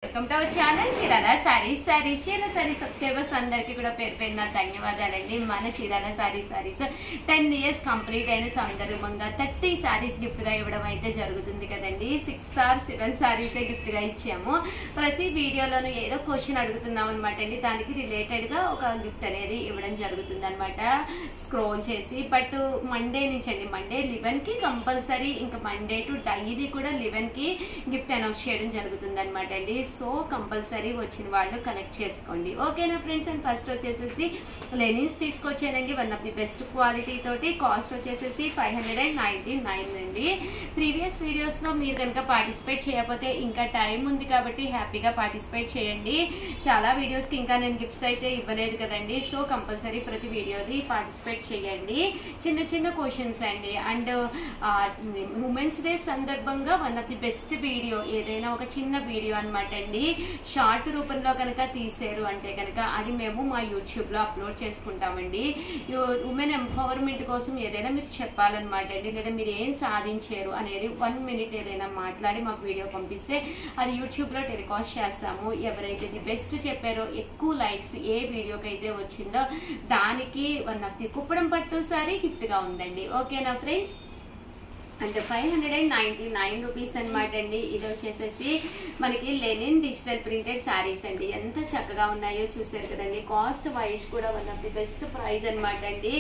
Welcome to our channel Chirala saris. Chirala saris subscribers అందరికీ కూడా పేరు పేరున ధన్యవాదాలండి. మన చీరాల సారీస్ 10 years కంప్లీట్ అయిన సందర్భంగా 30 సారీస్ గిఫ్ట్ గా ఇవ్వడం అయితే జరుగుతుంది కదండి. 6 or 7 సారీస్ గిఫ్ట్ గా ఇచ్చాము. ప్రతి వీడియోలోనూ ఏదో క్వశ్చన్ అడుగుతున్నాం అనమాట అండి. దానికి రిలేటెడ్ గా ఒక గిఫ్ట్ అనేది ఇవ్వడం జరుగుతుంది అనమాట. స్క్రోల్ చేసి బట్ మండే నుంచి అండి, మండే 11 కి కంపల్సరీ, ఇంకా మండే టు డైలీ కూడా 11 కి గిఫ్ట్ అనౌన్స్ చేయడం జరుగుతుంది అనమాట అండి. సో కంపల్సరీ వచ్చిన వాళ్ళు కలెక్ట్ చేసుకోండి, ఓకేనా ఫ్రెండ్స్. అండ్ ఫస్ట్ వచ్చేసేసి లెనిన్స్ తీసుకొచ్చానండి. One of the best quality తోటి. కాస్ట్ వచ్చేసేసి 599 అండి. ప్రీవియస్ వీడియోస్లో మీరు కనుక పార్టిసిపేట్ చేయకపోతే ఇంకా టైం ఉంది కాబట్టి హ్యాపీగా పార్టిసిపేట్ చేయండి. చాలా వీడియోస్కి ఇంకా నేను గిఫ్ట్స్ అయితే ఇవ్వలేదు కదండి. సో కంపల్సరీ ప్రతి వీడియోది పార్టిసిపేట్ చేయండి. చిన్న చిన్న క్వశ్చన్స్ అండి. అండ్ ఉమెన్స్ డే సందర్భంగా one of the best video, ఏదైనా ఒక చిన్న వీడియో అనమాట అండి. షార్ట్ రూపంలో కనుక తీసారు అంటే కనుక అది మేము మా యూట్యూబ్లో అప్లోడ్ చేసుకుంటామండి. ఉమెన్ ఎంపవర్మెంట్ కోసం ఏదైనా మీరు చెప్పాలన్నమాట అండి, లేదా మీరు ఏం సాధించారు అనేది 1 minute ఏదైనా మాట్లాడి మాకు వీడియో పంపిస్తే అది యూట్యూబ్లో టెలికాస్ట్ చేస్తాము. ఎవరైతే ది బెస్ట్ చెప్పారో, ఎక్కువ లైక్స్ ఏ వీడియోకి అయితే వచ్చిందో దానికి వన్ ఆఫ్ ది కుప్పడం పట్టు సారీ గిఫ్ట్గా ఉందండి, ఓకేనా ఫ్రెండ్స్. అంటే 599 రూపీస్ అనమాట అండి. ఇది వచ్చేసేసి మనకి లెనిన్ డిజిటల్ ప్రింటెడ్ శారీస్ అండి. ఎంత చక్కగా ఉన్నాయో చూసారు కదండి. కాస్ట్ వైజ్ కూడా one of the best price అనమాట అండి.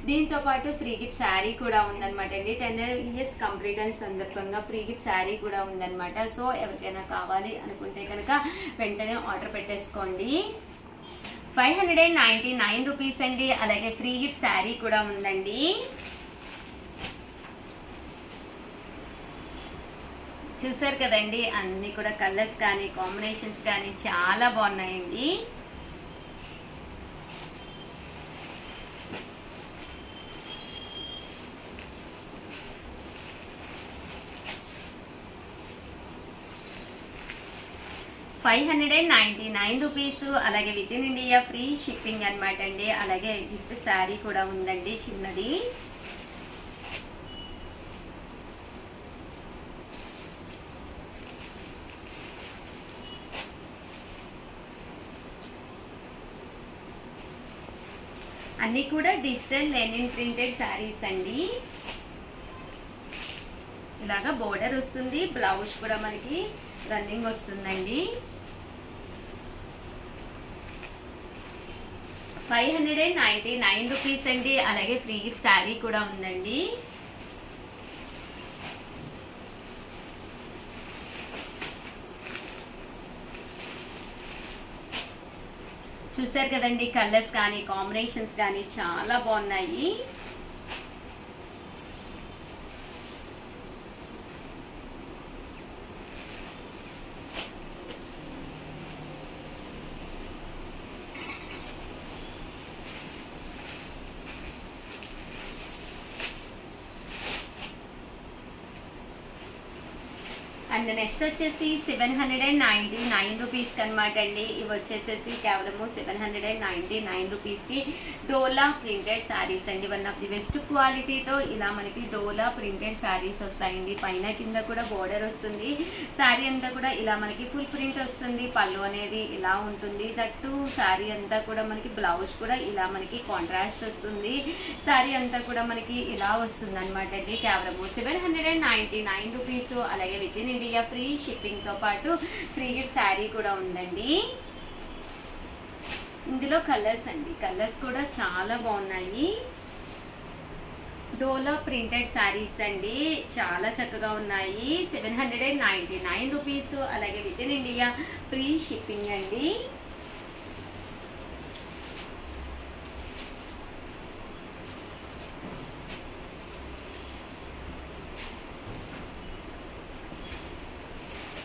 దీంతో పాటు ఫ్రీ గిఫ్ట్ శారీ కూడా ఉందనమాట అండి. 10 years కంప్లీట్ అయిన సందర్భంగా ఫ్రీ గిఫ్ట్ శారీ కూడా ఉందనమాట. సో ఎవరికైనా కావాలి అనుకుంటే కనుక వెంటనే ఆర్డర్ పెట్టేసుకోండి. 599 రూపీస్ అండి. అలాగే ఫ్రీ గిఫ్ట్ శారీ కూడా ఉందండి. చూసారు కదండి, అన్ని కూడా కలర్స్ కానీ కాంబినేషన్స్ కానీ చాలా బాగున్నాయండి. ₹599 రూపీస్. అలాగే with in India free shipping అనమాట అండి. అలాగే గిఫ్ట్ శారీ కూడా ఉందండి చిన్నది. అన్నీ కూడా డిజిటల్ లెనిన్ ప్రింటెడ్ శారీస్ అండి. ఇలాగా బోర్డర్ వస్తుంది, బ్లౌజ్ కూడా మనకి రన్నింగ్ వస్తుందండి. 599 రూపీస్ అండి. అలాగే ఫ్రీ గిఫ్ట్ శారీ కూడా ఉందండి. చూసారు కదండి, కలర్స్ కానీ కాంబినేషన్స్ కానీ చాలా బాగున్నాయి. అండ్ నెక్స్ట్ వచ్చేసి 799 రూపీస్కి అనమాట అండి. ఇవి వచ్చేసేసి కేవలము 799 రూపీస్కి డోలా ప్రింటెడ్ శారీస్ అండి. వన్ ఆఫ్ ది బెస్ట్ క్వాలిటీతో ఇలా మనకి డోలా ప్రింటెడ్ శారీస్ వస్తాయండి. పైన కింద కూడా బోర్డర్ వస్తుంది. శారీ అంతా కూడా ఇలా మనకి ఫుల్ ప్రింట్ వస్తుంది. పళ్ళు అనేది ఇలా ఉంటుంది. దట్టు శారీ అంతా కూడా మనకి బ్లౌజ్ కూడా ఇలా మనకి కాంట్రాస్ట్ వస్తుంది. శారీ అంతా కూడా మనకి ఇలా వస్తుంది అనమాట అండి. కేవలము 799 రూపీస్. అలాగే with in India free shipping తో పాటు ఫ్రీ గిఫ్ట్ శారీ కూడా ఉందండి. ఇందులో కలర్స్ అండి, కలర్స్ కూడా చాలా బాగున్నాయి. డోలా ప్రింటెడ్ శారీస్ అండి, చాలా చక్కగా ఉన్నాయి. 799 రూపీస్. అలాగే with in India free shipping అండి.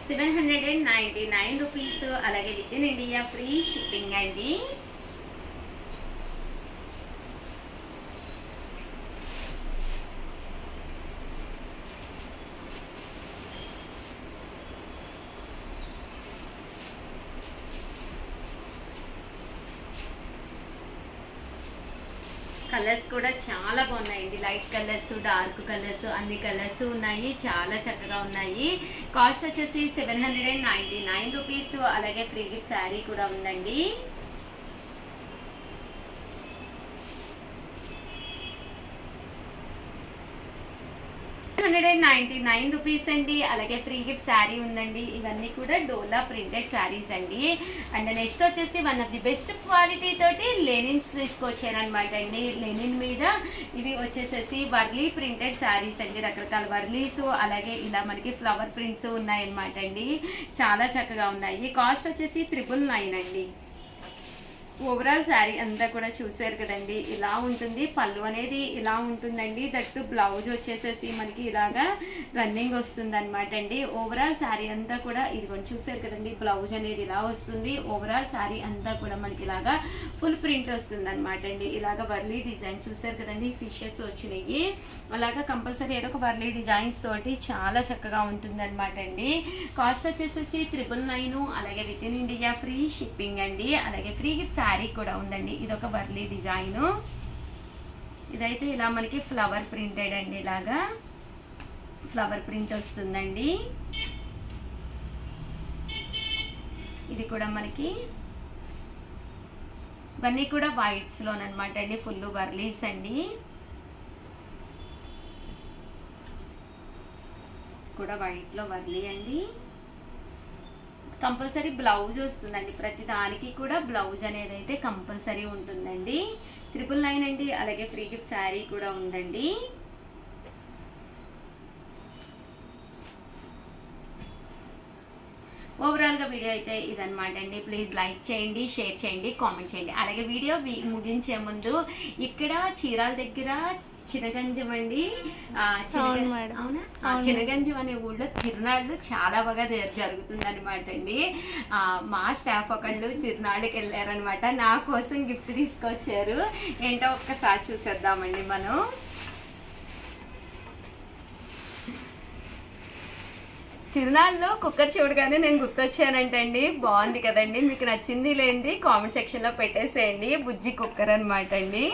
₹799 రూపీస్. అలాగే with in India free shipping అండి. కలర్స్ కూడా చాలా బాగున్నాయండి. లైట్ కలర్స్, డార్క్ కలర్స్, అన్ని కలర్స్ ఉన్నాయి. చాలా చక్కగా ఉన్నాయి. కాస్ట్ వచ్చేసి 799 రూపీస్. అలాగే ఫ్రీ గిఫ్ట్ శారీ కూడా ఉందండి. ₹199 అండి. అలాగే ఫ్రీ గిఫ్ట్ శారీ ఉందండి. ఇవన్నీ కూడా డోలా ప్రింటెడ్ శారీస్ అండి. అండ్ నెక్స్ట్ వచ్చేసి one of the best quality తోటి లెనిన్స్ తీసుకొచ్చాను అనమాట అండి. లెనిన్ మీద ఇవి వచ్చేసేసి వర్లీ ప్రింటెడ్ శారీస్ అండి. రకరకాల వర్లీస్ అలాగే ఇలా మనకి ఫ్లవర్ ప్రింట్స్ ఉన్నాయన్నమాట అండి. చాలా చక్కగా ఉన్నాయి. కాస్ట్ వచ్చేసి 999 అండి. ఓవరాల్ శారీ అంతా కూడా చూసారు కదండి, ఇలా ఉంటుంది. పళ్ళు అనేది ఇలా ఉంటుందండి. దట్టు బ్లౌజ్ వచ్చేసేసి మనకి ఇలాగా రన్నింగ్ వస్తుంది అనమాట అండి. ఓవరాల్ శారీ అంతా కూడా ఇదిగోండి చూసారు కదండి, బ్లౌజ్ అనేది ఇలా వస్తుంది. ఓవరాల్ శారీ అంతా కూడా మనకి ఇలాగా ఫుల్ ప్రింట్ వస్తుంది అనమాట అండి. ఇలాగ వర్లీ డిజైన్ చూసారు కదండి, ఫిషెస్ వచ్చినాయి. అలాగా కంపల్సరీ ఏదో ఒక వర్లీ డిజైన్స్ తోటి చాలా చక్కగా ఉంటుంది అనమాట అండి. కాస్ట్ వచ్చేసేసి 999. అలాగే with in India free shipping అండి. అలాగే ఫ్రీ గిఫ్ట్ శారీ కూడా ఉందండి. ఇదొక వర్లీ డిజైన్. ఇదైతే ఇలా మనకి ఫ్లవర్ ప్రింటెడ్ అండి. ఇలాగా ఫ్లవర్ ప్రింట్ వస్తుందండి. ఇది కూడా మనకి ఇవన్నీ కూడా వైట్స్ లోనమాట అండి. ఫుల్ వర్లీస్ అండి. కూడా వైట్ లో వర్లీ అండి. కంపల్సరీ బ్లౌజ్ వస్తుందండి. ప్రతి దానికి కూడా బ్లౌజ్ అనేది అయితే కంపల్సరీ ఉంటుందండి. 999 అండి. అలాగే ఫ్రీ గిఫ్ట్ శారీ కూడా ఉందండి. ఓవరాల్ గా వీడియో అయితే ఇదనమాట అండి. ప్లీజ్ లైక్ చేయండి, షేర్ చేయండి, కామెంట్ చేయండి. అలాగే వీడియో ముగించే ముందు ఇక్కడ చీరాల దగ్గర చినగంజం అండి. అవునా, చినగంజం అనే ఊళ్ళో తిరునాళ్ళు చాలా బాగా జరుగుతుంది అనమాట అండి. మా స్టాఫ్ ఒకళ్ళు తిరునాళ్ళకి వెళ్ళారనమాట. నా కోసం గిఫ్ట్ తీసుకొచ్చారు. ఏంటో ఒక్కసారి చూసేద్దామండి మనం. తిరునాళ్ళలో కుక్కర్ చూడగానే నేను గుర్తొచ్చానంటండి. బాగుంది కదండి, మీకు నచ్చింది లేనిది కామెంట్ సెక్షన్ లో పెట్టేసేయండి. బుజ్జి కుక్కర్ అనమాట అండి.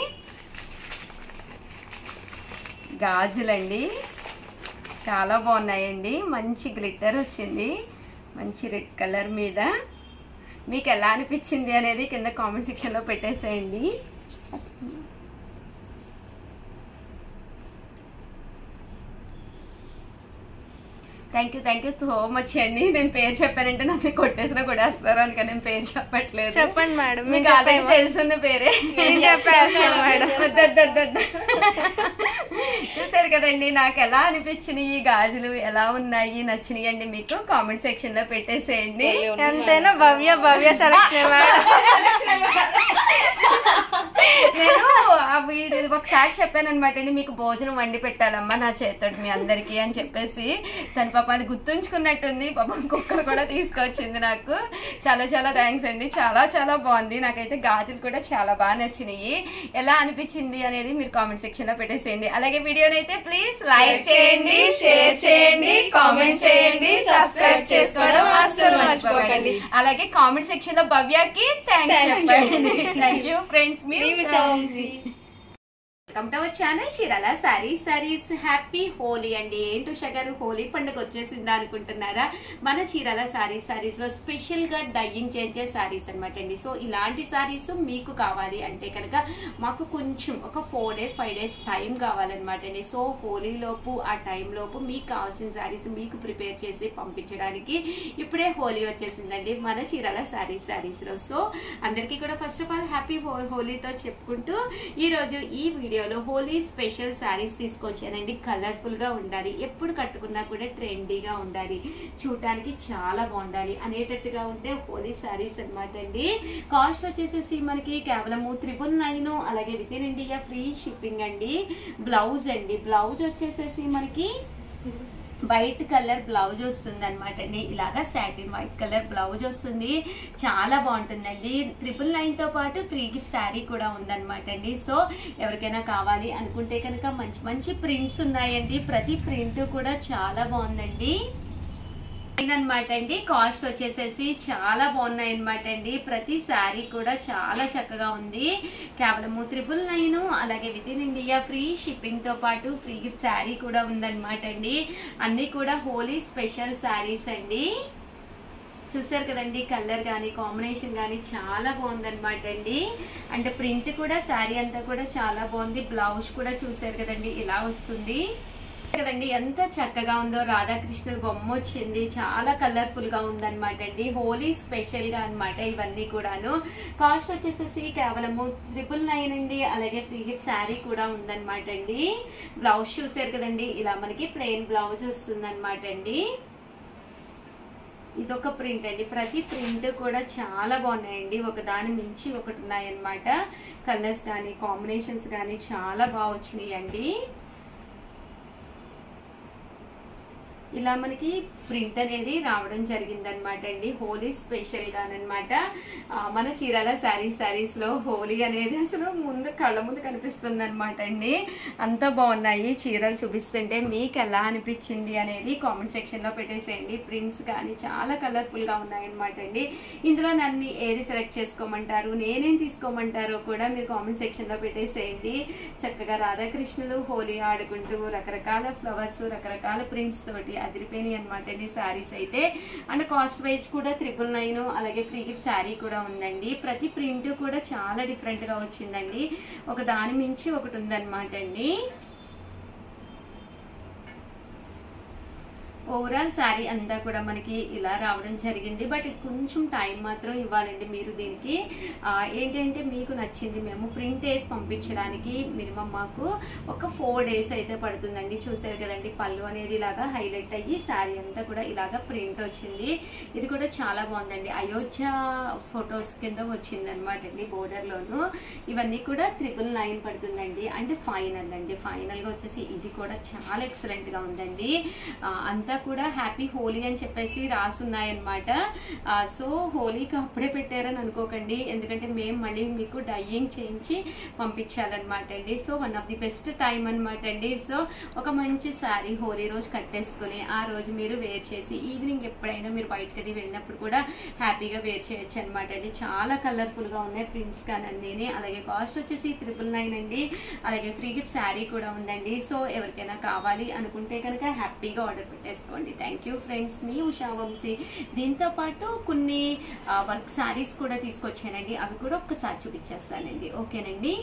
గాజులండి చాలా బాగున్నాయండి. మంచి గ్లిట్టర్ వచ్చింది, మంచి రెడ్ కలర్ మీద. మీకు ఎలా అనిపించింది అనేది కింద కామెంట్ సెక్షన్ లో పెట్టేసేయండి. థ్యాంక్ యూ సో మచ్ అండి. నేను పేరు చెప్పానంటే నన్ను కొట్టేసినా కొట్టేస్తారు అందుకని నేను పేరు చెప్పట్లేదు. చెప్పండి మేడం, మీకు ఆల్రెడీ తెలుసున్న పేరే చూసారు కదండి. నాకు ఎలా అనిపించినాయి ఈ గాజులు, ఎలా ఉన్నాయి, నచ్చినాయి అండి మీకు కామెంట్ సెక్షన్ లో పెట్టేసేయండి. ఎంతైనా భవ్య సెలక్షన్. నేను ఆ వీడియో ఒకసారి చెప్పాను అనమాట అండి, మీకు భోజనం వండి పెట్టాలమ్మా నా చేతోడు మీ అందరికి అని చెప్పేసి. తన పాప అది గుర్తుంచుకున్నట్టుంది. పాపం కుక్కర్ కూడా తీసుకొచ్చింది నాకు. చాలా చాలా థ్యాంక్స్ అండి. చాలా చాలా బాగుంది. నాకైతే గాజులు కూడా చాలా బాగా నచ్చినాయి. ఎలా అనిపించింది అనేది మీరు కామెంట్ సెక్షన్ లో పెట్టేసేయండి. అలాగే వీడియోని అయితే ప్లీజ్ లైక్ చేయండి, షేర్ చేయండి, కామెంట్ చేయండి, సబ్స్క్రైబ్ చేసుకోవడం అస్సలు మర్చిపోకండి. అలాగే కామెంట్ సెక్షన్ లో భవ్యకి థ్యాంక్స్ చెప్పండి. Thank you friends. మీ welcome to our channel Chirala sarees. Happy Holi అండి. ఏంటి ఉషా గారు హోలీ పండుగ వచ్చేసిందా అనుకుంటున్నారా? మన చీరాల సారీస్ లో స్పెషల్ గా డైయింగ్ చేసే సారీస్ అనమాట అండి. సో ఇలాంటి సారీస్ మీకు కావాలి అంటే కనుక మాకు కొంచెం ఒక 4 days 5 days టైం కావాలన్నమాట అండి. సో హోలీ లోపు ఆ టైం లోపు మీకు కావాల్సిన సారీస్ మీకు ప్రిపేర్ చేసి పంపించడానికి ఇప్పుడే హోలీ వచ్చేసిందండి మన చీరాల సారీస్ లో. సో అందరికీ కూడా ఫస్ట్ ఆఫ్ ఆల్ హ్యాపీ హోలీతో చెప్పుకుంటూ ఈ రోజు ఈ వీడియోలో హోలీ స్పెషల్ శారీస్ తీసుకొచ్చానండి. కలర్ఫుల్ గా ఉండాలి, ఎప్పుడు కట్టుకున్నా కూడా ట్రెండీగా ఉండాలి, చూడటానికి చాలా బాగుండాలి అనేటట్టుగా ఉంటే హోలీ శారీస్ అనమాట అండి. కాస్ట్ వచ్చేసేసి మనకి కేవలము 999. అలాగే with in India free shipping అండి. బ్లౌజ్ అండి, బ్లౌజ్ వచ్చేసేసి మనకి వైట్ కలర్ బ్లౌజ్ వస్తుంది అనమాట అండి. ఇలాగా సాటిన్ వైట్ కలర్ బ్లౌజ్ వస్తుంది. చాలా బాగుంటుందండి. 999తో పాటు ఫ్రీ గిఫ్ట్ శారీ కూడా ఉందన్నమాట అండి. సో ఎవరికైనా కావాలి అనుకుంటే కనుక మంచి మంచి ప్రింట్స్ ఉన్నాయండి. ప్రతి ప్రింట్ కూడా చాలా బాగుందండి. అనమాట అండి. కాస్ట్ వచ్చేసేసి చాలా బాగున్నాయి అనమాట అండి. ప్రతి శారీ కూడా చాలా చక్కగా ఉంది. కేవలం 999. అలాగే with in India free shipping తో పాటు ఫ్రీ గిఫ్ట్ శారీ కూడా ఉందన్నమాట అండి. అన్ని కూడా హోలీ స్పెషల్ శారీస్ అండి. చూసారు కదండి, కలర్ కానీ కాంబినేషన్ కానీ చాలా బాగుందన్నమాట అండి. అంటే ప్రింట్ కూడా శారీ అంతా కూడా చాలా బాగుంది. బ్లౌజ్ కూడా చూసారు కదండి, ఇలా వస్తుంది కదండి, ఎంత చక్కగా ఉందో. రాధాకృష్ణుల బొమ్మ వచ్చింది, చాలా కలర్ఫుల్ గా ఉందన్నమాట అండి. హోలీ స్పెషల్ గా అనమాట ఇవన్నీ కూడాను. కాస్ట్ వచ్చేసేసి కేవలం 999 అండి. అలాగే ఫ్రీ గిఫ్ట్ శారీ కూడా ఉందన్నమాట అండి. బ్లౌజ్ చూసారు కదండి, ఇలా మనకి ప్లెయిన్ బ్లౌజ్ వస్తుంది అనమాట అండి. ఇదొక ప్రింట్ అండి. ప్రతి ప్రింట్ కూడా చాలా బాగున్నాయండి. ఒకదాని మించి ఒకటి ఉన్నాయన్నమాట. కలర్స్ కానీ కాంబినేషన్స్ కానీ చాలా బాగా వచ్చినాయి అండి. ఇలా మనకి ప్రింట్ అనేది రావడం జరిగిందనమాట అండి. హోలీ స్పెషల్ గానమాట. మన చీరాల శారీస్ లో హోలీ అనేది అసలు ముందు కళ్ళ ముందు కనిపిస్తుంది అనమాట అండి. అంత బాగున్నాయి చీరలు. చూపిస్తుంటే మీకు ఎలా అనిపించింది అనేది కామెంట్ సెక్షన్ లో పెట్టేసేయండి. ప్రింట్స్ కానీ చాలా కలర్ఫుల్ గా ఉన్నాయన్నమాట అండి. ఇందులో నన్ను ఏది సెలెక్ట్ చేసుకోమంటారు, నేనేం తీసుకోమంటారో కూడా మీరు కామెంట్ సెక్షన్ లో పెట్టేసేయండి. చక్కగా రాధాకృష్ణులు హోలీ ఆడుకుంటూ రకరకాల ఫ్లవర్స్ రకరకాల ప్రింట్స్ తోటి అదిరిపోయినాయి అనమాట అండి శారీస్ అయితే. అండ్ కాస్ట్ వైజ్ కూడా 999. అలాగే ఫ్రీ గిఫ్ట్ శారీ కూడా ఉందండి. ప్రతి ప్రింట్ కూడా చాలా డిఫరెంట్ గా వచ్చిందండి. ఒక దాని మించి ఒకటి ఉందన్నమాట అండి. ఓవరాల్ శారీ అంతా కూడా మనకి ఇలా రావడం జరిగింది. బట్ కొంచెం టైం మాత్రం ఇవ్వాలండి మీరు దీనికి. ఏంటంటే మీకు నచ్చింది మేము ప్రింట్ వేసి పంపించడానికి మినిమం మాకు ఒక 4 days అయితే పడుతుందండి. చూసారు కదండి, పళ్ళు అనేది ఇలాగా హైలైట్ అయ్యి శారీ అంతా కూడా ఇలాగా ప్రింట్ వచ్చింది. ఇది కూడా చాలా బాగుందండి. అయోధ్య ఫొటోస్ కింద వచ్చింది అనమాట అండి బోర్డర్లోను. ఇవన్నీ కూడా 999 పడుతుందండి. అంటే ఫైనల్ అండి. ఫైనల్గా వచ్చేసి ఇది కూడా చాలా ఎక్సలెంట్గా ఉందండి. అంతా కూడా హ్యాపీ హోలీ అని చెప్పేసి రాసున్నాయన్నమాట. సో హోలీకి అప్పుడే పెట్టారని అనుకోకండి, ఎందుకంటే మేము మళ్ళీ మీకు డయ్యింగ్ చేయించి పంపించాలన్నమాట అండి. So one of the best time అనమాట అండి. సో ఒక మంచి శారీ హోలీ రోజు కట్టేసుకుని ఆ రోజు మీరు వేర్ చేసి ఈవినింగ్ ఎప్పుడైనా మీరు బయటకు అది వెళ్ళినప్పుడు కూడా హ్యాపీగా వేర్ చేయొచ్చు అనమాట అండి. చాలా కలర్ఫుల్గా ఉన్నాయి ప్రింట్స్ కానీ అన్నీ. అలాగే కాస్ట్ వచ్చేసి 999 అండి. అలాగే ఫ్రీ గిఫ్ట్ శారీ కూడా ఉందండి. సో ఎవరికైనా కావాలి అనుకుంటే కనుక హ్యాపీగా ఆర్డర్ పెట్టేసుకోండి. థ్యాంక్ యూ ఫ్రెండ్స్, మీ ఉషా వంశీ. దీంతో పాటు కొన్ని వర్క్ శారీస్ కూడా తీసుకొచ్చానండి. అవి కూడా ఒక్కసారి చూపించేస్తానండి. ఓకేనండి.